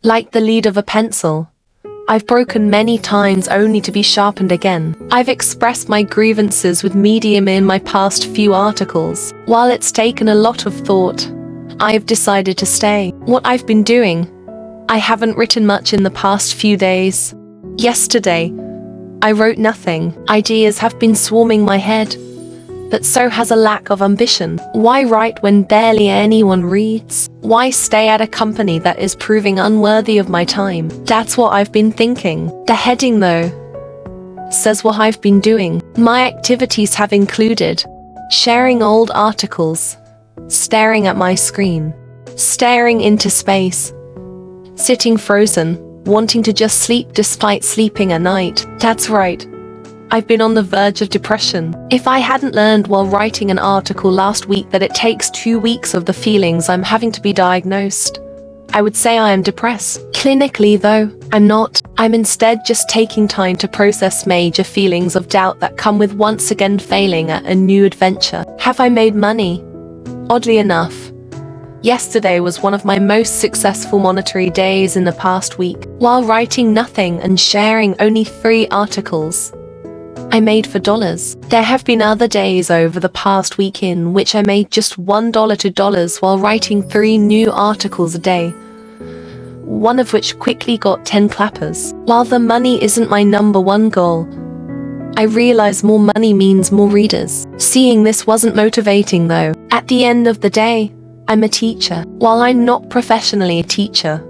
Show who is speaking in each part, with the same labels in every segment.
Speaker 1: Like the lead of a pencil. I've broken many times only to be sharpened again. I've expressed my grievances with Medium in my past few articles. While it's taken a lot of thought, I've decided to stay. What I've been doing, I haven't written much in the past few days. Yesterday, I wrote nothing. Ideas have been swarming my head, but so has a lack of ambition. Why write when barely anyone reads? Why stay at a company that is proving unworthy of my time? That's what I've been thinking. The heading, though, says what I've been doing. My activities have included sharing old articles, staring at my screen, staring into space, sitting frozen, wanting to just sleep despite sleeping at night. That's right. I've been on the verge of depression. If I hadn't learned while writing an article last week that it takes 2 weeks of the feelings I'm having to be diagnosed, I would say I am depressed. Clinically, though, I'm not. I'm instead just taking time to process major feelings of doubt that come with once again failing at a new adventure. Have I made money? Oddly enough, yesterday was one of my most successful monetary days in the past week. While writing nothing and sharing only 3 articles, I made $4. There have been other days over the past week in which I made just $1 to dollars while writing 3 new articles a day, one of which quickly got 10 clappers. While the money isn't my #1 goal, I realize more money means more readers. Seeing this wasn't motivating though. At the end of the day, I'm a teacher. While I'm not professionally a teacher,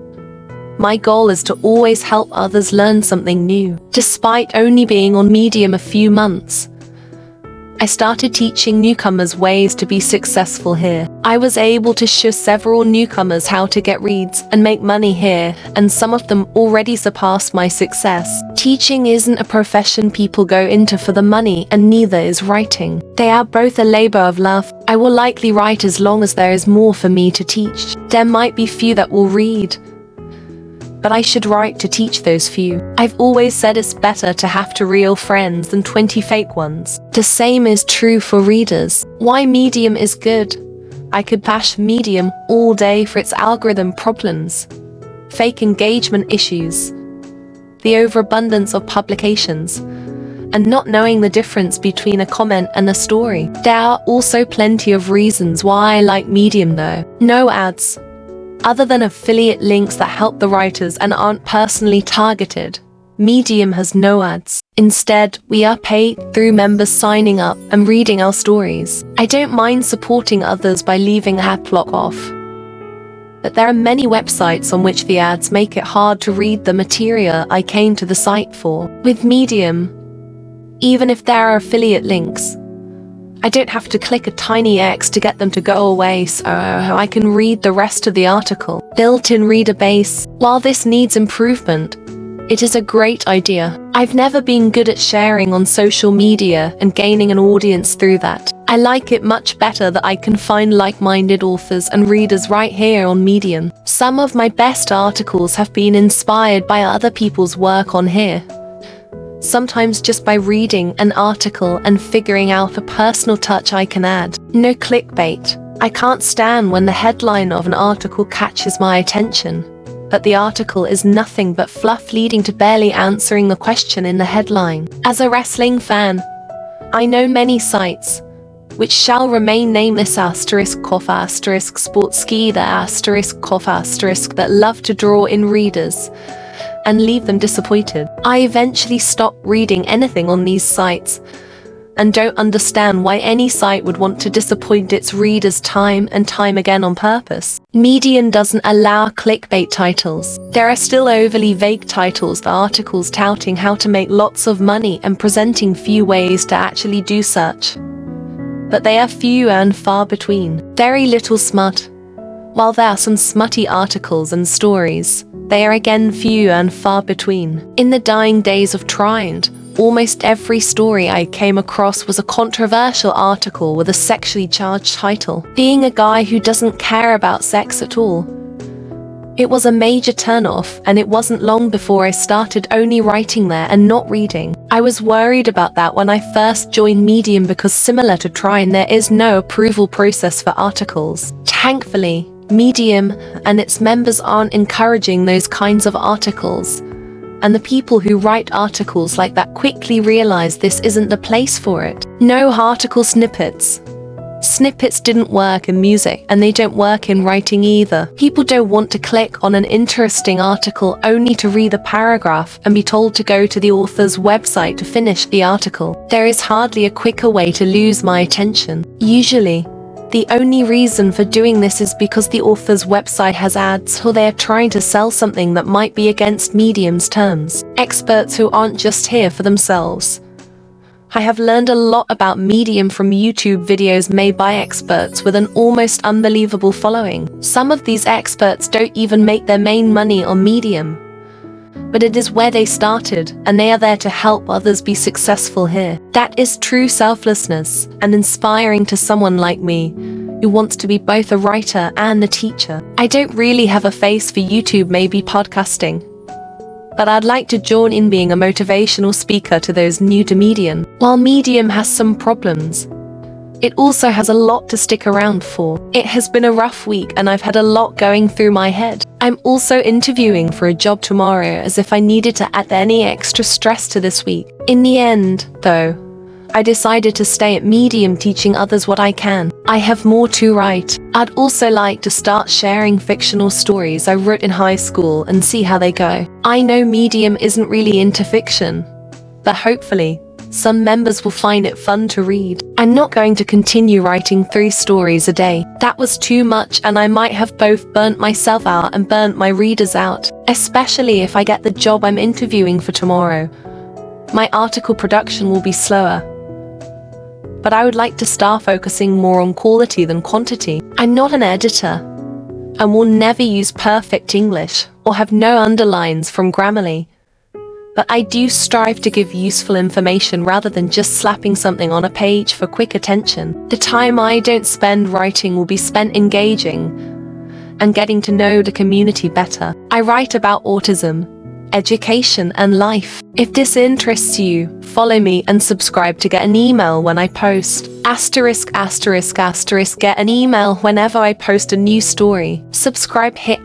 Speaker 1: my goal is to always help others learn something new. Despite only being on Medium a few months, I started teaching newcomers ways to be successful here. I was able to show several newcomers how to get reads and make money here, and some of them already surpassed my success. Teaching isn't a profession people go into for the money, and neither is writing. They are both a labor of love. I will likely write as long as there is more for me to teach. There might be few that will read, but I should write to teach those few. I've always said it's better to have 2 real friends than 20 fake ones. The same is true for readers. Why Medium is good? I could bash Medium all day for its algorithm problems, fake engagement issues, the overabundance of publications, and not knowing the difference between a comment and a story. There are also plenty of reasons why I like Medium though. No ads. Other than affiliate links that help the writers and aren't personally targeted, Medium has no ads. Instead, we are paid through members signing up and reading our stories. I don't mind supporting others by leaving ad block off, but there are many websites on which the ads make it hard to read the material I came to the site for. With Medium, even if there are affiliate links, I don't have to click a tiny X to get them to go away, so I can read the rest of the article. Built-in reader base. While this needs improvement, it is a great idea. I've never been good at sharing on social media and gaining an audience through that. I like it much better that I can find like-minded authors and readers right here on Medium. Some of my best articles have been inspired by other people's work on here. Sometimes just by reading an article and figuring out a personal touch I can add. No clickbait. I can't stand when the headline of an article catches my attention, but the article is nothing but fluff leading to barely answering the question in the headline. As a wrestling fan, I know many sites, which shall remain nameless *sportski that love to draw in readers and leave them disappointed. I eventually stopped reading anything on these sites and don't understand why any site would want to disappoint its readers time and time again on purpose. Medium doesn't allow clickbait titles. There are still overly vague titles for articles touting how to make lots of money and presenting few ways to actually do such. But they are few and far between. Very little smut. While there are some smutty articles and stories, they are again few and far between. In the dying days of Trind, almost every story I came across was a controversial article with a sexually charged title. Being a guy who doesn't care about sex at all, it was a major turnoff, and it wasn't long before I started only writing there and not reading. I was worried about that when I first joined Medium because similar to Trind, there is no approval process for articles. Thankfully, Medium and its members aren't encouraging those kinds of articles. And the people who write articles like that quickly realize this isn't the place for it. No article snippets. Snippets didn't work in music, and they don't work in writing either. People don't want to click on an interesting article only to read a paragraph and be told to go to the author's website to finish the article. There is hardly a quicker way to lose my attention. Usually, the only reason for doing this is because the author's website has ads, or they are trying to sell something that might be against Medium's terms. Experts who aren't just here for themselves. I have learned a lot about Medium from YouTube videos made by experts with an almost unbelievable following. Some of these experts don't even make their main money on Medium, but it is where they started, and they are there to help others be successful here. That is true selflessness, and inspiring to someone like me, who wants to be both a writer and a teacher. I don't really have a face for YouTube, maybe podcasting, but I'd like to join in being a motivational speaker to those new to Medium. While Medium has some problems, it also has a lot to stick around for. It has been a rough week, and I've had a lot going through my head. I'm also interviewing for a job tomorrow, as if I needed to add any extra stress to this week. In the end, though, I decided to stay at Medium, teaching others what I can. I have more to write. I'd also like to start sharing fictional stories I wrote in high school and see how they go. I know Medium isn't really into fiction, but hopefully, some members will find it fun to read. I'm not going to continue writing 3 stories a day. That was too much, and I might have both burnt myself out and burnt my readers out, especially if I get the job I'm interviewing for tomorrow. My article production will be slower, but I would like to start focusing more on quality than quantity. I'm not an editor, and will never use perfect English or have no underlines from Grammarly. But I do strive to give useful information rather than just slapping something on a page for quick attention. The time I don't spend writing will be spent engaging and getting to know the community better. I write about autism, education, and life. If this interests you, follow me and subscribe to get an email when I post. ******, get an email whenever I post a new story. Subscribe, hit *******.